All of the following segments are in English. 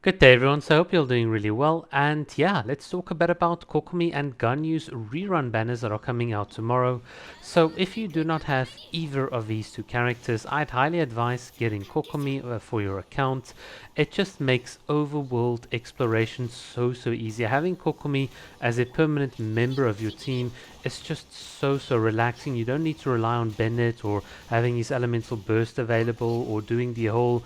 Good day everyone, so I hope you're doing really well, and yeah, let's talk a bit about Kokomi and Ganyu's rerun banners that are coming out tomorrow. So if you do not have either of these two characters, I'd highly advise getting Kokomi for your account. It just makes overworld exploration so easy. Having Kokomi as a permanent member of your team is just so relaxing. You don't need to rely on Bennett or having his elemental burst available or doing the whole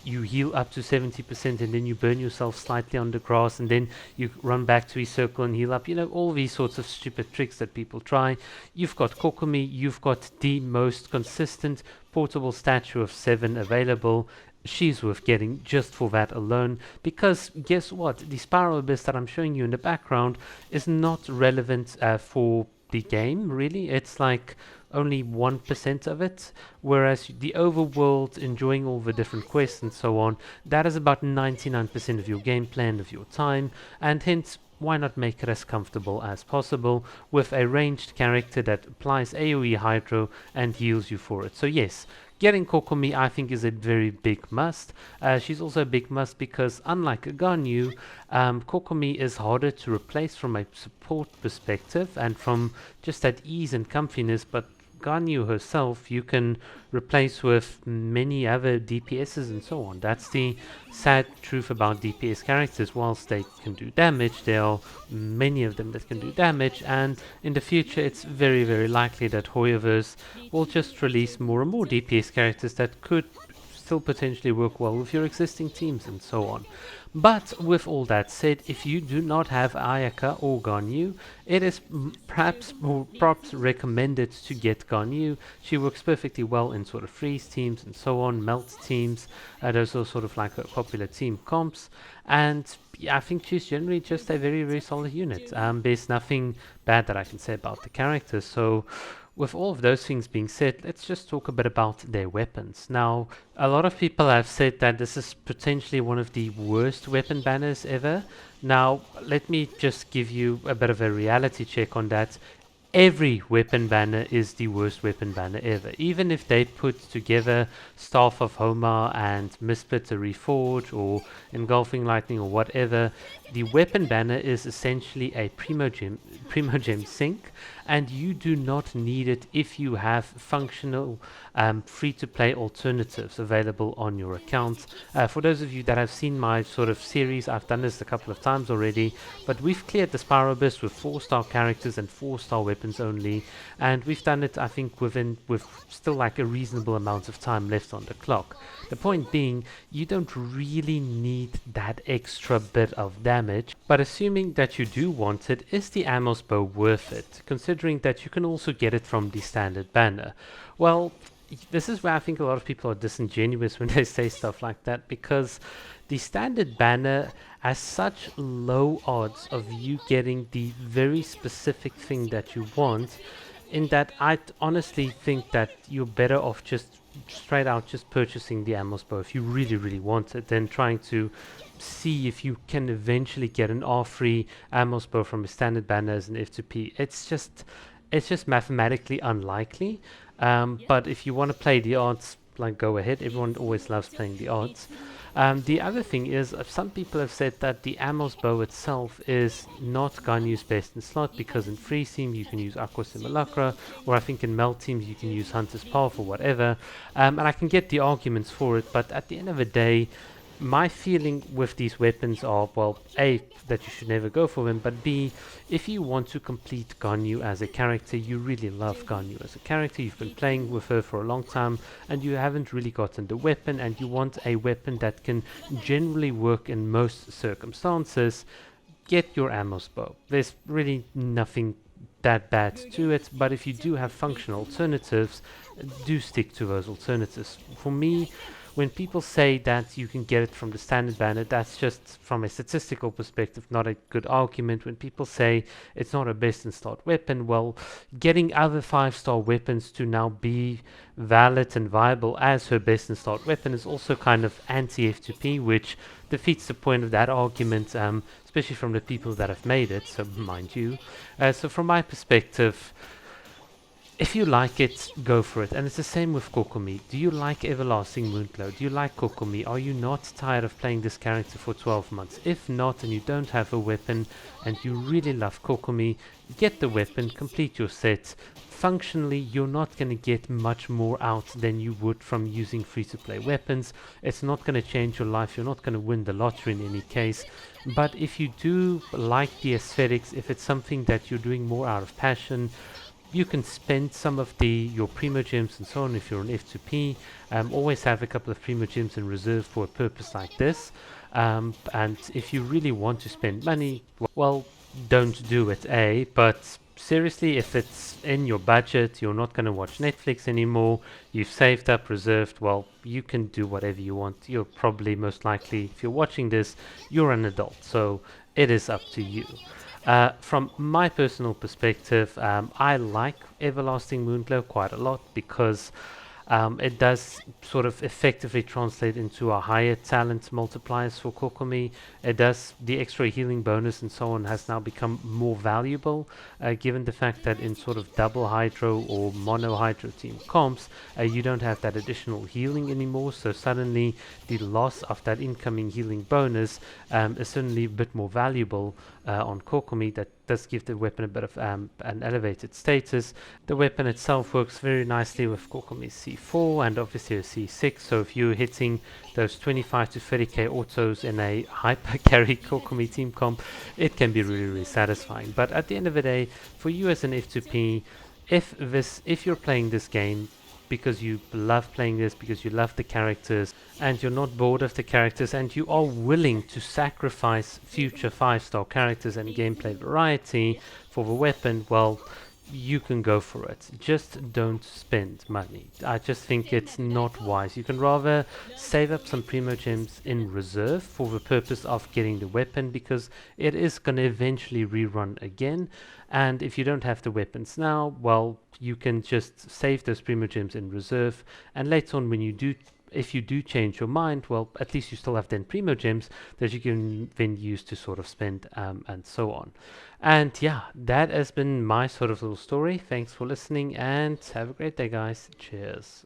you heal up to 70% and then you burn yourself slightly on the grass and then you run back to his circle and heal up. You know, all these sorts of stupid tricks that people try. You've got Kokomi, you've got the most consistent portable statue of 7 available. She's worth getting just for that alone, because guess what? The spiral abyss that I'm showing you in the background is not relevant for the game, really. It's like only 1% of it, whereas the overworld, enjoying all the different quests and so on, that is about 99% of your gameplay and of your time, and hence why not make it as comfortable as possible with a ranged character that applies AoE Hydro and heals you for it. So yes, getting Kokomi I think is a very big must. She's also a big must because unlike Ganyu, Kokomi is harder to replace from a support perspective and from just that ease and comfiness, but Ganyu herself you can replace with many other DPSs and so on. That's the sad truth about DPS characters. Whilst they can do damage, there are many of them that can do damage, and in the future it's very likely that Hoyoverse will just release more and more DPS characters that could still potentially work well with your existing teams and so on. But with all that said, if you do not have Ayaka or Ganyu, it is perhaps recommended to get Ganyu. She works perfectly well in sort of freeze teams and so on, melt teams. Those are sort of like popular team comps. And yeah, I think she's generally just a very solid unit. There's nothing bad that I can say about the character. So with all of those things being said, let's just talk a bit about their weapons. Now, a lot of people have said that this is potentially one of the worst weapon banners ever. Now, let me just give you a bit of a reality check on that. Every weapon banner is the worst weapon banner ever. Even if they put together Staff of Homa and Misfit Reforge or Engulfing Lightning or whatever, the weapon banner is essentially a Primogem sync, and you do not need it if you have functional free-to-play alternatives available on your account. For those of you that have seen my sort of series, I've done this a couple of times already, but we've cleared the Spiral Abyss with 4-star characters and 4-star weapons only, and we've done it I think with still like a reasonable amount of time left on the clock. The point being, you don't really need that extra bit of damage, but assuming that you do want it, is the Amos bow worth it, considering that you can also get it from the standard banner? Well, this is where I think a lot of people are disingenuous when they say stuff like that, because the standard banner has such low odds of you getting the very specific thing that you want, in that I honestly think that you're better off just straight out just purchasing the Amos bow if you really want it, than trying to see if you can eventually get an R3 Amos bow from a standard banner as an F2P. It's just mathematically unlikely. But if you want to play the odds, like, go ahead. Everyone always loves playing the odds. The other thing is, some people have said that the Amos bow itself is not Ganyu's best in slot, because in free team you can use Aqua Simulacra, or I think in melt teams you can use Hunter's Path or whatever. And I can get the arguments for it, but at the end of the day, my feeling with these weapons are, well, A, that you should never go for them, but B, if you want to complete Ganyu as a character, you really love Ganyu as a character, you've been playing with her for a long time, and you haven't really gotten the weapon, and you want a weapon that can generally work in most circumstances, get your Amos bow. There's really nothing that bad to it, but if you do have functional alternatives, do stick to those alternatives. For me, when people say that you can get it from the standard banner, that's just from a statistical perspective not a good argument. When people say it's not a best in slot weapon, well, getting other 5-star weapons to now be valid and viable as her best in slot weapon is also kind of anti-F2P, which defeats the point of that argument, especially from the people that have made it, so mind you. So from my perspective, if you like it, go for it. And it's the same with Kokomi. Do you like Everlasting Mooncloud? Do you like Kokomi? Are you not tired of playing this character for 12 months? If not, and you don't have a weapon, and you really love Kokomi, get the weapon, complete your set. Functionally, you're not going to get much more out than you would from using free-to-play weapons. It's not going to change your life. You're not going to win the lottery in any case. But if you do like the aesthetics, if it's something that you're doing more out of passion, you can spend some of your primo gems and so on. If you're an F2P, always have a couple of primo gems in reserve for a purpose like this. And if you really want to spend money, well, don't do it, but seriously, if it's in your budget, you're not going to watch Netflix anymore, you've saved up, reserved, well, you can do whatever you want. You're probably, most likely, if you're watching this, you're an adult, so it is up to you. From my personal perspective, I like Everlasting Mooncloud quite a lot because it does sort of effectively translate into a higher talent multipliers for Kokomi. It does, the extra healing bonus and so on has now become more valuable, given the fact that in sort of double hydro or mono hydro team comps, you don't have that additional healing anymore. So suddenly the loss of that incoming healing bonus is suddenly a bit more valuable on Kokomi. That does give the weapon a bit of an elevated status. The weapon itself works very nicely with Kokomi C4 and obviously a C6, so if you're hitting those 25 to 30k autos in a hyper carry Kokomi team comp, it can be really, really satisfying. But at the end of the day, for you as an F2P, if you're playing this game because you love playing this, because you love the characters, and you're not bored of the characters, and you are willing to sacrifice future 5-star characters and gameplay variety for the weapon, well, you can go for it. Just don't spend money. I just think it's not wise. You can rather save up some primo gems in reserve for the purpose of getting the weapon, because it is going to eventually rerun again. And if you don't have the weapons now, well, you can just save those primo gems in reserve, and later on when you do, if you do change your mind, well, at least you still have 10 primo gems that you can then use to sort of spend and so on. And yeah, that has been my sort of little story. Thanks for listening and have a great day, guys. Cheers.